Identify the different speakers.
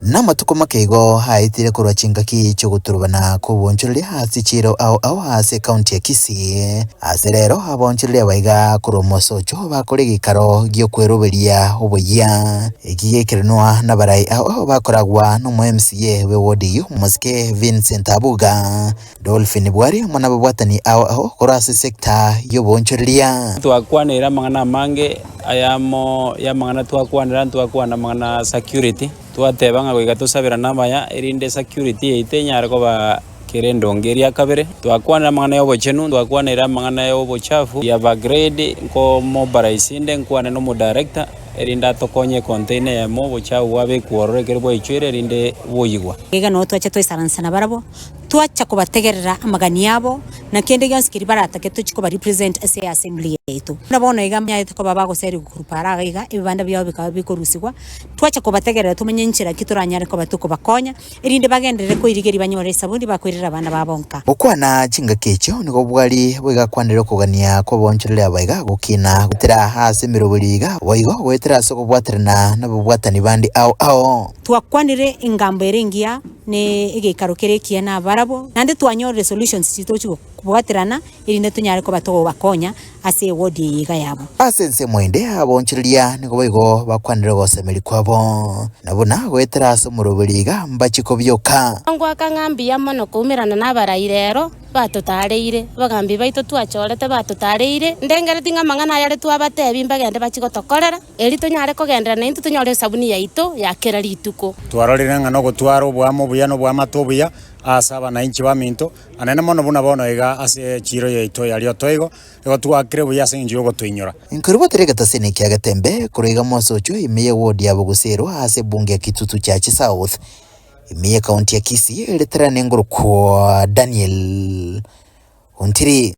Speaker 1: na matuko makeigo haitire kurwa chingaki cyo guturubana kubonchurire hasi chiro au hasi county ya Kisii ase rero abonchurire baiga kuromoso cyo bakore gikaro gyo kweroberia oboya igiyekerenwa na barai au bakoragwa no MCA we wodi Musike Vincent Abuga Dolphin Bwari mwana babwatani au korase sector yo bonchuriria
Speaker 2: twakwanira mangana mange ayamo ya mangana twakwana mangana security twatebanga gwiga tusabira namaya irinde security itenyara ko ba kerendongeria kabere twakwanira mangana yo bochenu twakwanira mangana yo bochafu ya ba grade ko mobile isinde nkwane no mo director erinda tokonye container ya mo bochafu wabe kuorore kerbo ichwere rinde boyigwa
Speaker 3: ega no twacha twisaransana barabo twacha kubategerera amagani yabo na kende gyansikiri baratake tuchiko ba represent ase assembly yetu nabona igamba yetu ko baba goseri kurupara iga ibanda byawo bikaba bikorusigwa twacha kubategerera tumenye nchira kituranyare ko batuko bakonya irinde bagendere ko irigeri banyore sabundi bakwirira abana babonka
Speaker 1: okwana chinga kecho niko bwali bwiga kwanira kugania ko bonchurire abaiga gukina gutira hasi miroburiga boigo gwetira soko bwatirana na bubwatani bandi au
Speaker 3: twakwanire ingambo erengia ne igikaro kerekia na barabo nande twanyo resolutions citocho kubwatirana irinde tunyare ko batogo bakonya ase wodi iga yabo
Speaker 1: asense mwende abonchuriria niko boigo bakwanira gosemeri kwabo nabona gwetira so muroburiga mbachiko byoka
Speaker 4: ngwa kangambi yamono kumirana na barairero batutareire bagambi baito twachorete batutareire ndengere tinga mangana yare twabatebi mbagende bachigotokorera eri tunyare kugendera na into tunyore sabuni yaito yakera rituko
Speaker 5: twarorire ngano gutwaro bwamo buyano bwa matobuya asaba na inchi baminto anene mono buna bono ega ase chiro yaito yari otoigo ego twakire buya sinjo gotwinyora
Speaker 1: inkuru baterega tasene kya gatembe kuriga mosocho imiye wodi yabo gusero ase bunge ya Kitutu cha South imiye county ya Kisii eletra nengoro kwa Daniel Ontiri.